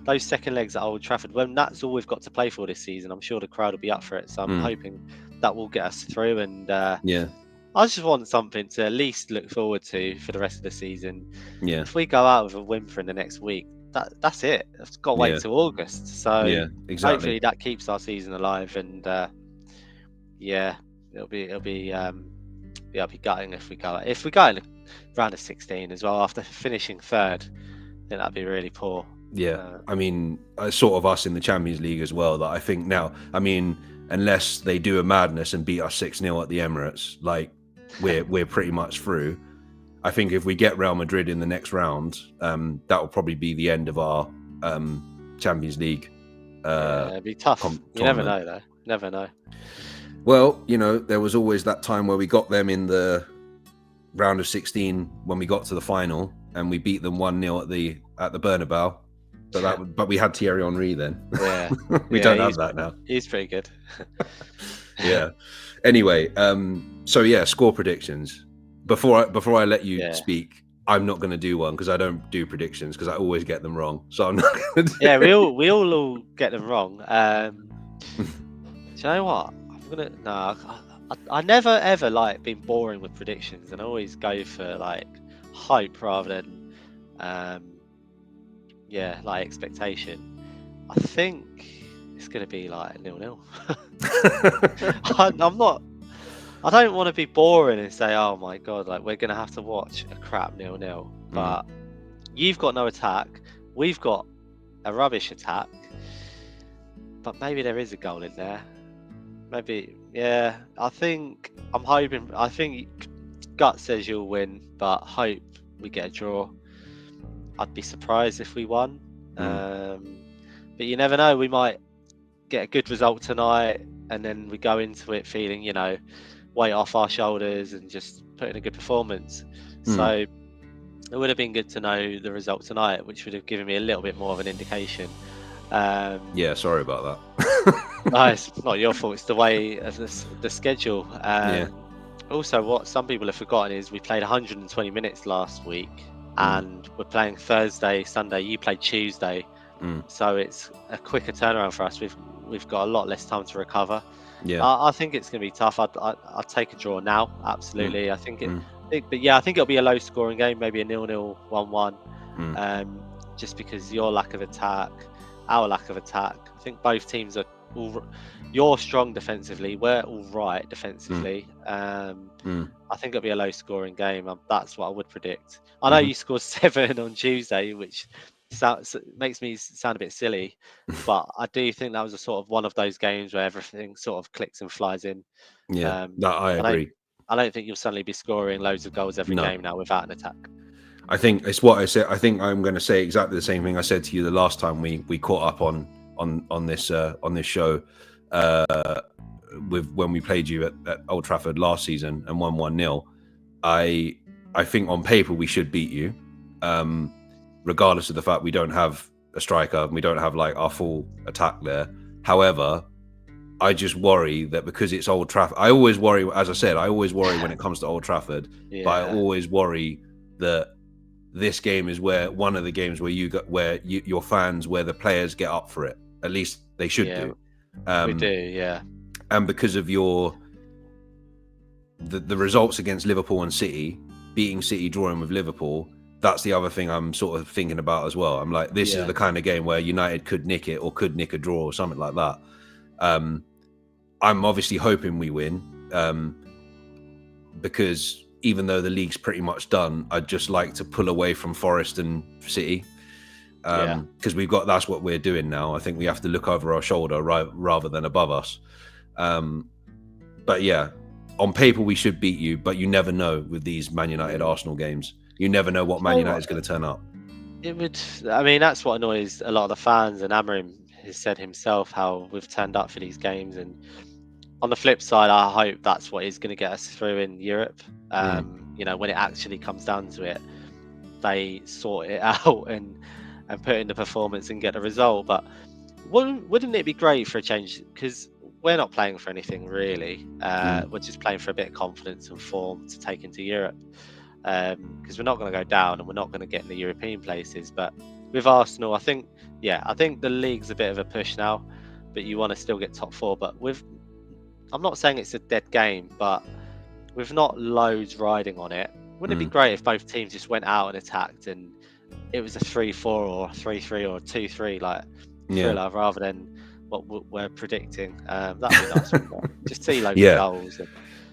those second legs at Old Trafford, when that's all we've got to play for this season, I'm sure the crowd will be up for it. So I'm hoping that will get us through. And I just want something to at least look forward to for the rest of the season. Yeah. If we go out with a win for in the next week, that's it. I've got to wait till August. So hopefully that keeps our season alive. And it'll be gutting if we go in the round of 16 as well after finishing third. I think that'd be really poor. I mean, sort of us in the Champions League as well. That I think now, I mean, unless they do a madness and beat us 6-0 at the Emirates, like we're pretty much through. I think if we get Real Madrid in the next round, that will probably be the end of our Champions League. It'd be tough. You never know, though. Never know. Well, there was always that time where we got them in the round of 16 when we got to the final, and we beat them 1-0 at the Bernabeu. But we had Thierry Henry then. Yeah, we don't have that now. He's pretty good. Anyway, score predictions. Before I let you speak, I'm not going to do one because I don't do predictions because I always get them wrong. So I'm not going to. We all get them wrong. Do you know what? I never ever been boring with predictions, and I always go for hope rather than expectation. I think it's gonna be 0-0. I'm not I don't want to be boring and say, oh my God, like we're going to have to watch a crap 0-0. But you've got no attack. We've got a rubbish attack. But maybe there is a goal in there. Maybe, yeah. I think gut says you'll win, but hope we get a draw. I'd be surprised if we won. But you never know. We might get a good result tonight, and then we go into it feeling, weight off our shoulders and just put in a good performance. So it would have been good to know the result tonight, which would have given me a little bit more of an indication. Yeah, sorry about that. No, it's not your fault. It's the way of the schedule. Also, what some people have forgotten is we played 120 minutes last week, and we're playing Thursday, Sunday. You played Tuesday, so it's a quicker turnaround for us. We've got a lot less time to recover. Yeah, I think it's going to be tough. I'd take a draw now. Absolutely, I think but yeah, I think it'll be a low-scoring game, maybe a 0-0, 1-1. Just because your lack of attack, our lack of attack. I think both teams are. You're strong defensively. We're all right defensively. I think it'll be a low-scoring game. That's what I would predict. I know you scored 7 on Tuesday, which makes me sound a bit silly, but I do think that was a sort of one of those games where everything sort of clicks and flies in. Yeah, I agree. I don't think you'll suddenly be scoring loads of goals every game now without an attack. I think it's what I said. I think I'm going to say exactly the same thing I said to you the last time we caught up on this show with when we played you at Old Trafford last season and won 1-0. I think on paper we should beat you, regardless of the fact we don't have a striker and we don't have like our full attack there. However, I just worry that because it's Old Trafford, I always worry, as I said, when it comes to Old Trafford, but I always worry that this game is one of the games where your fans, where the players get up for it. At least they should do. We do, yeah. And because of the results against Liverpool and City, beating City, drawing with Liverpool, that's the other thing I'm sort of thinking about as well. I'm like, this is the kind of game where United could nick it or could nick a draw or something like that. I'm obviously hoping we win, because even though the league's pretty much done, I'd just like to pull away from Forest and City, because that's what we're doing now. I think we have to look over our shoulder rather than above us. But yeah, on paper we should beat you, but you never know with these Man United Arsenal games. You never know what Man United is going to turn up. That's what annoys a lot of the fans, and Amorim has said himself how we've turned up for these games. And on the flip side, I hope that's what is going to get us through in Europe. When it actually comes down to it, they sort it out and put in the performance and get a result. But wouldn't it be great for a change? Because we're not playing for anything really. We're just playing for a bit of confidence and form to take into Europe. Because we're not going to go down and we're not going to get in the European places. But with Arsenal, I think the league's a bit of a push now, but you want to still get top 4. But I'm not saying it's a dead game, but with not loads riding on it, wouldn't it be great if both teams just went out and attacked and it was a 3-4 or 3-3 or 2-3 thriller, rather than what we're predicting? That'd be nice. Just see loads of goals and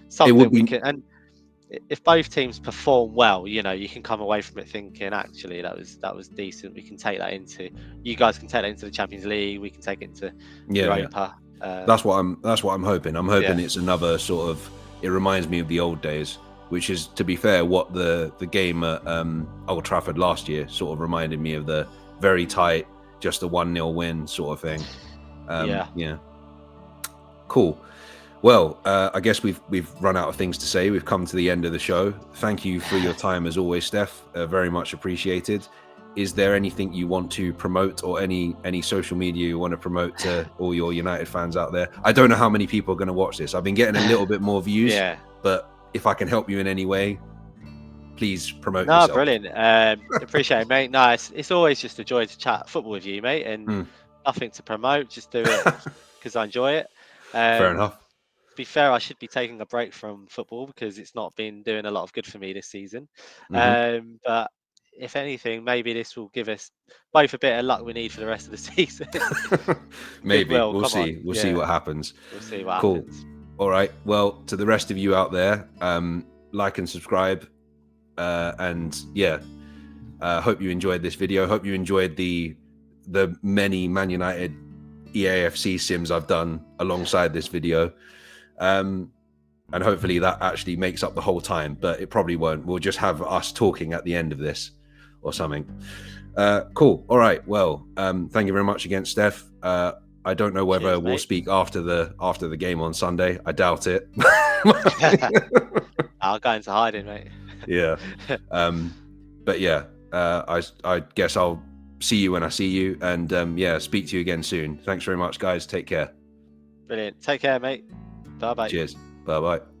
something we can. And if both teams perform well, you can come away from it thinking, actually, that was decent. We can take that into. You guys can take that into the Champions League. We can take it into Europa. That's what I'm hoping. I'm hoping it's another sort of. It reminds me of the old days, which is, to be fair, what the game at Old Trafford last year sort of reminded me of, the very tight, just a 1-0 win sort of thing. Yeah. Cool. Well, I guess we've run out of things to say. We've come to the end of the show. Thank you for your time as always, Steph. Very much appreciated. Is there anything you want to promote, or any social media you want to promote to all your United fans out there? I don't know how many people are going to watch this. I've been getting a little bit more views, but if I can help you in any way, please promote yourself. No, brilliant. Appreciate it, mate. No, it's always just a joy to chat football with you, mate, and nothing to promote. Just do it because I enjoy it. Fair enough. To be fair, I should be taking a break from football because it's not been doing a lot of good for me this season. But if anything, maybe this will give us both a bit of luck we need for the rest of the season. Maybe. We'll see. We'll see what happens. We'll see what happens. All right. Well, to the rest of you out there, like and subscribe. And yeah, hope you enjoyed this video. Hope you enjoyed the many Man United EAFC sims I've done alongside this video. And hopefully that actually makes up the whole time, but it probably won't. We'll just have us talking at the end of this or something. Cool. All right. Well, thank you very much again, Steph. I don't know whether we'll speak after the game on Sunday. I doubt it. I'll go into hiding, mate. Yeah. But yeah, I guess I'll see you when I see you, and yeah, speak to you again soon. Thanks very much, guys. Take care. Brilliant. Take care, mate. Bye bye. Cheers. Bye bye.